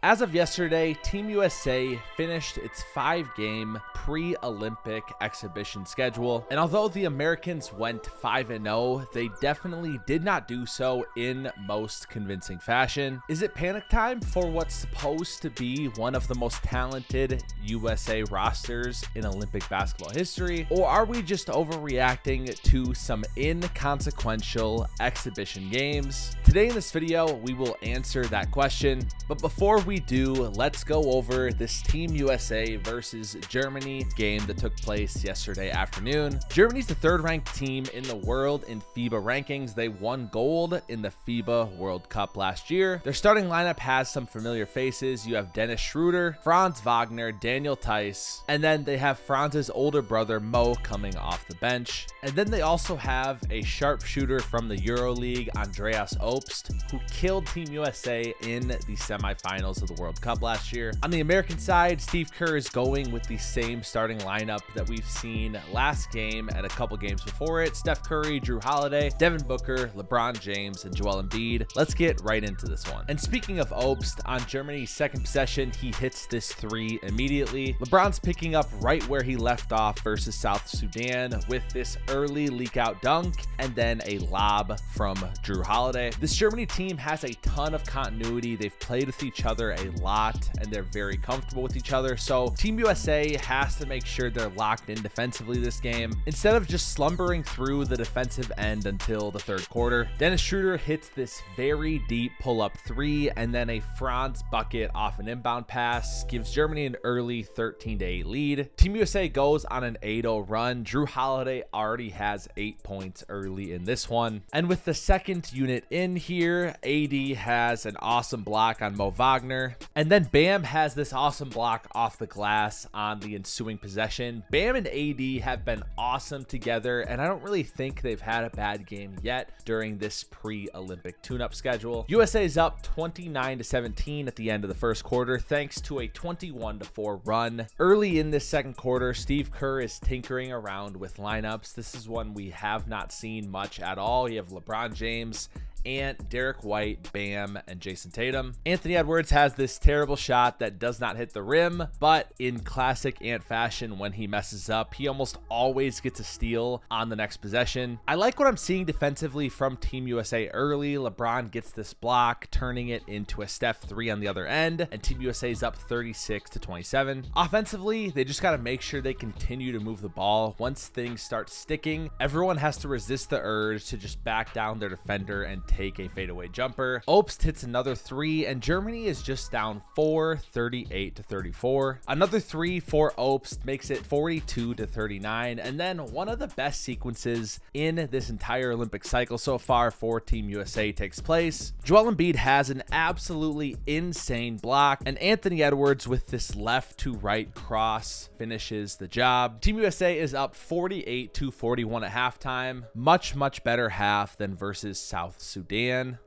As of yesterday, Team USA finished its 5-game pre-Olympic exhibition schedule, and although the Americans went 5-0, they definitely did not do so in most convincing fashion. Is it panic time for what's supposed to be one of the most talented USA rosters in Olympic basketball history, or are we just overreacting to some inconsequential exhibition games? Today in this video, we will answer that question, but before we do, let's go over this Team USA versus Germany game that took place yesterday afternoon. Germany's the 3rd ranked team in the world in FIBA rankings. They won gold in the FIBA World Cup last year. Their starting lineup has some familiar faces. You have Dennis Schroeder, Franz Wagner, Daniel Theis, and then they have Franz's older brother Mo coming off the bench. And then they also have a sharpshooter from the EuroLeague, Andreas Obst, who killed Team USA in the semifinals of the World Cup last year. On the American side, Steve Kerr is going with the same starting lineup that we've seen last game and a couple games before it. Steph Curry, Drew Holiday, Devin Booker, LeBron James, and Joel Embiid. Let's get right into this one. And speaking of Obst, on Germany's second possession, he hits this 3 immediately. LeBron's picking up right where he left off versus South Sudan with this early leak out dunk and then a lob from Drew Holiday. This Germany team has a ton of continuity. They've played with each other a lot and they're very comfortable with each other. So Team USA has to make sure they're locked in defensively this game instead of just slumbering through the defensive end until the 3rd quarter. Dennis Schroeder hits this very deep pull-up 3 and then a Franz bucket off an inbound pass gives Germany an early 13-8 lead. Team USA goes on an 8-0 run. Drew Holiday already has 8 points early in this one. And with the second unit in here, AD has an awesome block on Mo Wagner. And then Bam has this awesome block off the glass on the ensuing possession. Bam and AD have been awesome together, and I don't really think they've had a bad game yet during this pre-Olympic tune-up schedule. USA is up 29-17 at the end of the first quarter thanks to a 21-4 run. Early in this second quarter, Steve Kerr is tinkering around with lineups. This is one we have not seen much at all. You have LeBron James, Ant, Derek White, Bam, and Jason Tatum. Anthony Edwards has this terrible shot that does not hit the rim, but in classic Ant fashion, when he messes up, he almost always gets a steal on the next possession. I like what I'm seeing defensively from Team USA early. LeBron gets this block, turning it into a Steph 3 on the other end, and Team USA is up 36-27. Offensively, they just got to make sure they continue to move the ball. Once things start sticking, everyone has to resist the urge to just back down their defender and take a fadeaway jumper. Obst hits another 3 and Germany is just down 4, 38-34. Another 3 for Obst makes it 42-39, and then one of the best sequences in this entire Olympic cycle so far for Team USA takes place. Joel Embiid has an absolutely insane block, and Anthony Edwards with this left to right cross finishes the job. Team USA is up 48-41 at halftime. Much better half than versus South Sudan.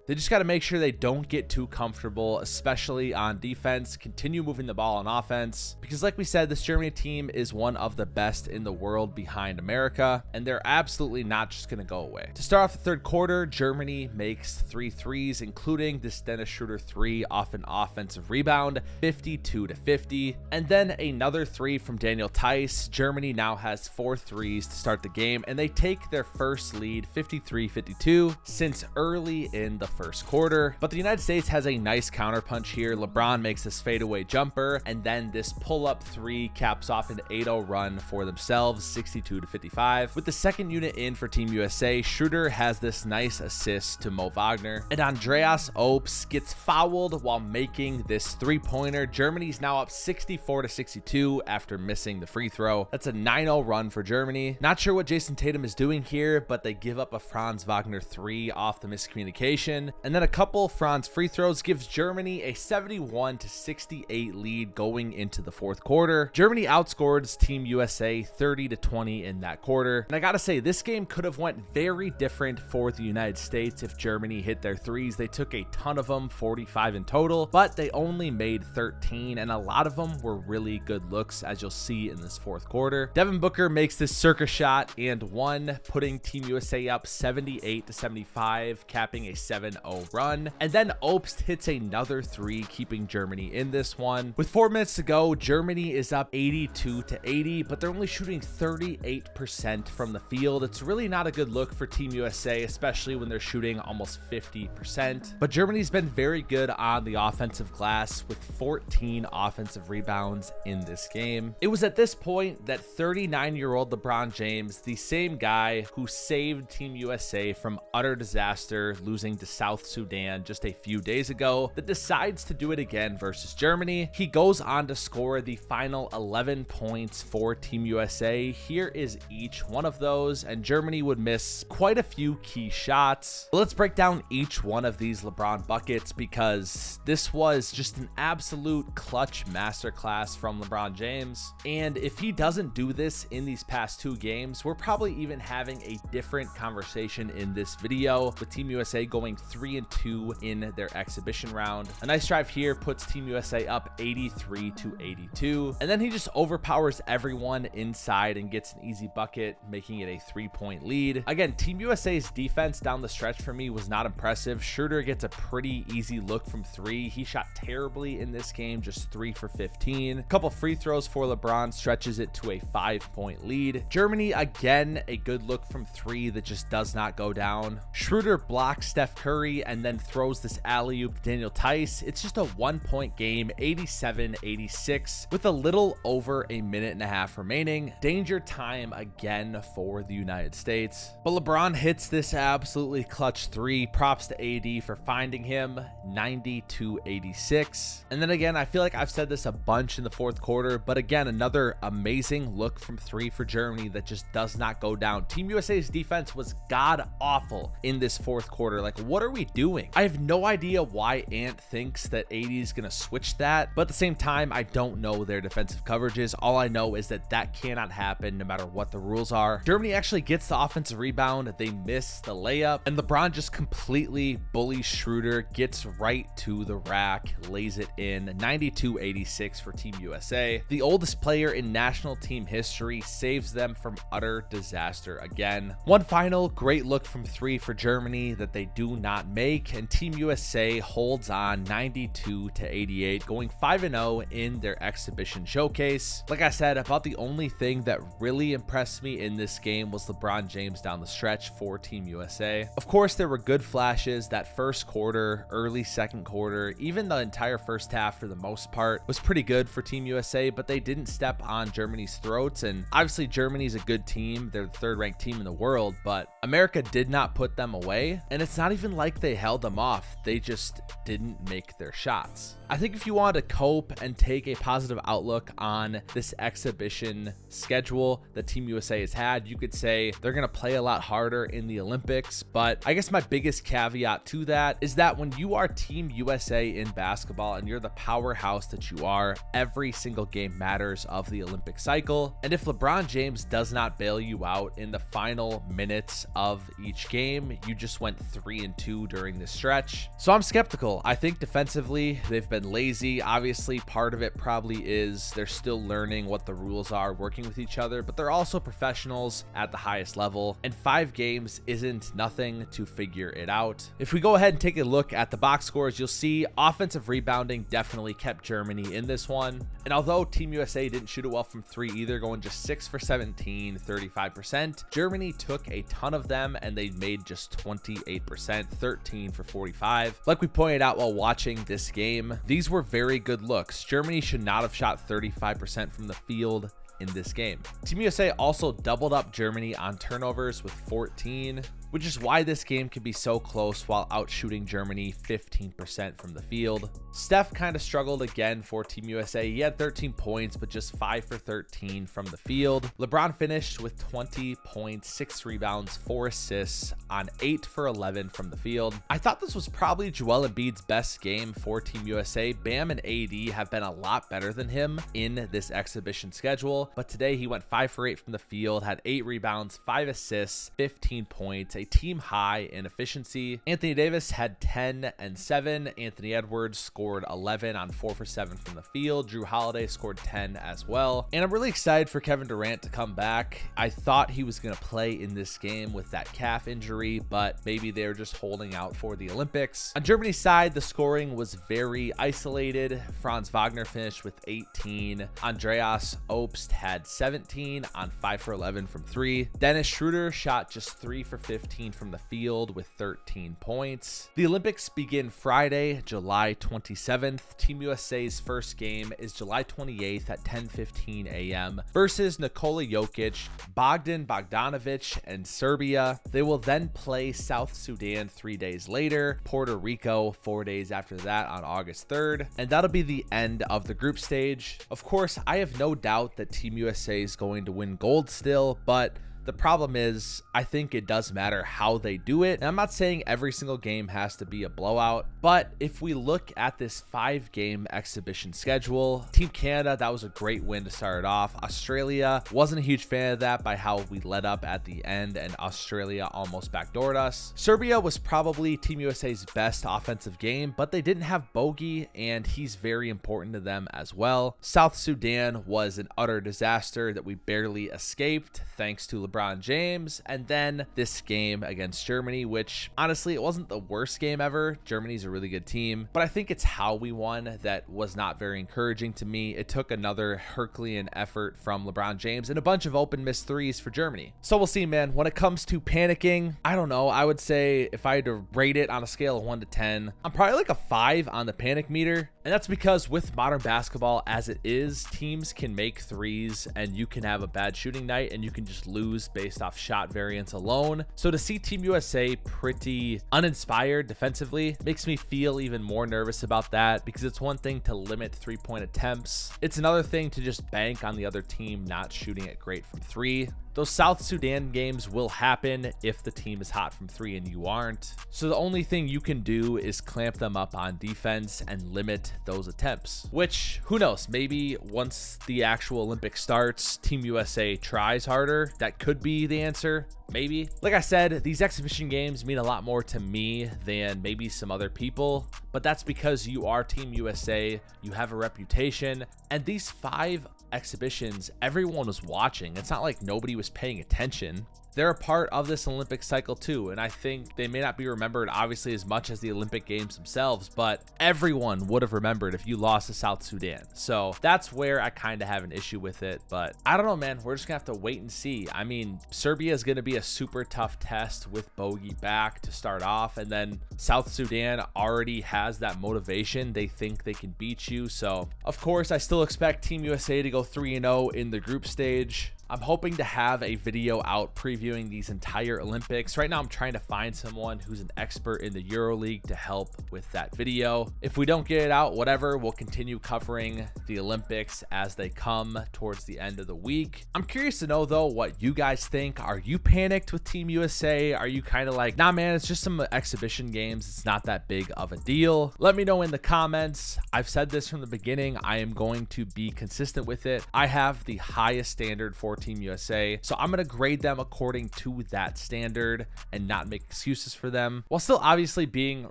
They just got to make sure they don't get too comfortable, especially on defense. Continue moving the ball on offense, because like we said, this Germany team is one of the best in the world behind America, and they're absolutely not just going to go away. To start off the 3rd quarter, Germany makes 3 threes, including this Dennis Schroeder 3 off an offensive rebound, 52-50, and then another 3 from Daniel Theis. Germany now has 4 threes to start the game, and they take their first lead 53-52 since early in the first quarter. But the United States has a nice counterpunch here. LeBron makes this fadeaway jumper, and then this pull-up 3 caps off an 8-0 run for themselves, 62-55. With the second unit in for Team USA, Schroeder has this nice assist to Mo Wagner, and Andreas Obst gets fouled while making this 3-pointer. Germany's now up 64-62 after missing the free throw. That's a 9-0 run for Germany. Not sure what Jason Tatum is doing here, but they give up a Franz Wagner 3 off the miscommunication, and then a couple Franz free throws gives Germany a 71-68 lead going into the 4th quarter. Germany outscores Team USA 30-20 in that quarter, and I gotta say, this game could have went very different for the United States if Germany hit their threes. They took a ton of them, 45 in total, but they only made 13, and a lot of them were really good looks, as you'll see in this 4th quarter. Devin Booker makes this circus shot and one, putting Team USA up 78-75, capping a 7-0 run. And then Obst hits another three, keeping Germany in this one. With 4 minutes to go, Germany is up 82-80, but they're only shooting 38% from the field. It's really not a good look for Team USA, especially when they're shooting almost 50%. But Germany's been very good on the offensive glass with 14 offensive rebounds in this game. It was at this point that 39-year-old LeBron James, the same guy who saved Team USA from utter disaster, losing to South Sudan just a few days ago, that decides to do it again versus Germany. He goes on to score the final 11 points for Team USA. Here is each one of those, and Germany would miss quite a few key shots. Let's break down each one of these LeBron buckets, because this was just an absolute clutch masterclass from LeBron James. And if he doesn't do this in these past 2 games, we're probably even having a different conversation in this video, with Team USA going 3-2 in their exhibition round. A nice drive here puts Team USA up 83-82, and then he just overpowers everyone inside and gets an easy bucket, making it a 3-point lead. Again, Team USA's defense down the stretch for me was not impressive. Schroeder gets a pretty easy look from 3. He shot terribly in this game, just 3 for 15. A couple free throws for LeBron stretches it to a 5-point lead. Germany, again, a good look from 3 that just does not go down. Schroeder blocks Steph Curry and then throws this alley-oop to Daniel Tice. It's just a 1-point game, 87-86, with a little over a minute and a half remaining. Danger time again for the United States. But LeBron hits this absolutely clutch 3. Props to AD for finding him, 90-86. And then again, I feel like I've said this a bunch in the fourth quarter, but again, another amazing look from 3 for Germany that just does not go down. Team USA's defense was god awful in this fourth quarter. Like, what are we doing? I have no idea why Ant thinks that AD is going to switch that, but at the same time, I don't know their defensive coverages. All I know is that that cannot happen no matter what the rules are. Germany actually gets the offensive rebound. They miss the layup, and LeBron just completely bullies Schroeder, gets right to the rack, lays it in, 92-86 for Team USA. The oldest player in national team history saves them from utter disaster again. One final great look from 3 for Germany that they do not make, and Team USA holds on 92-88, going 5-0 in their exhibition showcase. Like I said, about the only thing that really impressed me in this game was LeBron James down the stretch for Team USA. Of course, there were good flashes. That first quarter, early second quarter, even the entire first half for the most part was pretty good for Team USA, but they didn't step on Germany's throats. And obviously Germany's a good team. They're the 3rd ranked team in the world, but America did not put them away. And it's not even like they held them off. They just didn't make their shots. I think if you want to cope and take a positive outlook on this exhibition schedule that Team USA has had, you could say they're going to play a lot harder in the Olympics. But I guess my biggest caveat to that is that when you are Team USA in basketball and you're the powerhouse that you are, every single game matters of the Olympic cycle. And if LeBron James does not bail you out in the final minutes of each game, you just went 3-2 during this stretch. So I'm skeptical. I think defensively, they've been lazy. Obviously, part of it probably is they're still learning what the rules are, working with each other, but they're also professionals at the highest level, and 5 games isn't nothing to figure it out. If we go ahead and take a look at the box scores, you'll see offensive rebounding definitely kept Germany in this one. And although Team USA didn't shoot it well from 3 either, going just 6 for 17, 35%, Germany took a ton of them and they made just 28%, 13 for 45. Like we pointed out while watching this game, these were very good looks. Germany should not have shot 35% from the field in this game. Team USA also doubled up Germany on turnovers with 14, which is why this game could be so close while outshooting Germany 15% from the field. Steph kind of struggled again for Team USA. He had 13 points, but just 5 for 13 from the field. LeBron finished with 20 points, 6 rebounds, 4 assists on 8 for 11 from the field. I thought this was probably Joel Embiid's best game for Team USA. Bam and AD have been a lot better than him in this exhibition schedule, but today he went 5 for 8 from the field, had 8 rebounds, 5 assists, 15 points, a team high in efficiency. Anthony Davis had 10 and 7. Anthony Edwards scored 11 on 4 for 7 from the field. Drew Holiday scored 10 as well. And I'm really excited for Kevin Durant to come back. I thought he was going to play in this game with that calf injury, but maybe they're just holding out for the Olympics. On Germany's side, the scoring was very isolated. Franz Wagner finished with 18. Andreas Obst had 17 on 5 for 11 from 3. Dennis Schroeder shot just 3 for 15 from the field with 13 points. The Olympics begin Friday, July 27th. Team USA's first game is July 28th at 10:15 a.m. versus Nikola Jokic, Bogdan Bogdanovic, and Serbia. They will then play South Sudan 3 days later, Puerto Rico 4 days after that on August 3rd, and that'll be the end of the group stage. Of course, I have no doubt that Team USA is going to win gold still, but the problem is, I think it does matter how they do it. And I'm not saying every single game has to be a blowout, but if we look at this 5-game exhibition schedule, Team Canada, that was a great win to start it off. Australia, wasn't a huge fan of that by how we led up at the end, and Australia almost backdoored us. Serbia was probably Team USA's best offensive game, but they didn't have Bogey, and he's very important to them as well. South Sudan was an utter disaster that we barely escaped thanks to LeBron James. And then this game against Germany, which honestly, it wasn't the worst game ever. Germany's a really good team, but I think it's how we won that was not very encouraging to me. It took another Herculean effort from LeBron James and a bunch of open missed threes for Germany. So we'll see, man. When it comes to panicking, I don't know. I would say if I had to rate it on a scale of 1 to 10, I'm probably like a 5 on the panic meter. And that's because with modern basketball as it is, teams can make threes and you can have a bad shooting night and you can just lose based off shot variance alone. So to see Team USA pretty uninspired defensively makes me feel even more nervous about that, because it's one thing to limit 3-point attempts. It's another thing to just bank on the other team not shooting it great from 3. Those South Sudan games will happen if the team is hot from 3 and you aren't. So the only thing you can do is clamp them up on defense and limit those attempts, which who knows, maybe once the actual Olympics starts, Team USA tries harder. That could be the answer. Maybe. Like I said, these exhibition games mean a lot more to me than maybe some other people, but that's because you are Team USA, you have a reputation, and these 5 exhibitions, everyone was watching. It's not like nobody was paying attention. They're a part of this Olympic cycle too, and I think they may not be remembered obviously as much as the Olympic Games themselves, but everyone would have remembered if you lost to South Sudan. So that's where I kind of have an issue with it, but I don't know, man. We're just gonna have to wait and see. I mean, Serbia is gonna be a super tough test with Bogey back to start off, and then South Sudan already has that motivation. They think they can beat you. So of course, I still expect Team USA to go 3-0 in the group stage. I'm hoping to have a video out previewing these entire Olympics. Right now, I'm trying to find someone who's an expert in the EuroLeague to help with that video. If we don't get it out, whatever, we'll continue covering the Olympics as they come towards the end of the week. I'm curious to know, though, what you guys think. Are you panicked with Team USA? Are you kind of like, nah, man, it's just some exhibition games. It's not that big of a deal. Let me know in the comments. I've said this from the beginning. I am going to be consistent with it. I have the highest standard for Team USA, so I'm going to grade them according to that standard and not make excuses for them, while still obviously being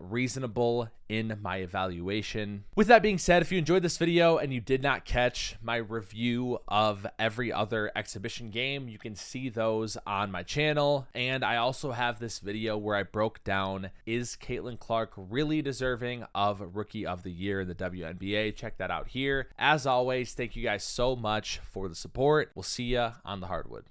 reasonable in my evaluation. With that being said, if you enjoyed this video and you did not catch my review of every other exhibition game, you can see those on my channel. And I also have this video where I broke down, is Caitlin Clark really deserving of Rookie of the Year in the WNBA? Check that out here. As always, thank you guys so much for the support. We'll see ya on the hardwood.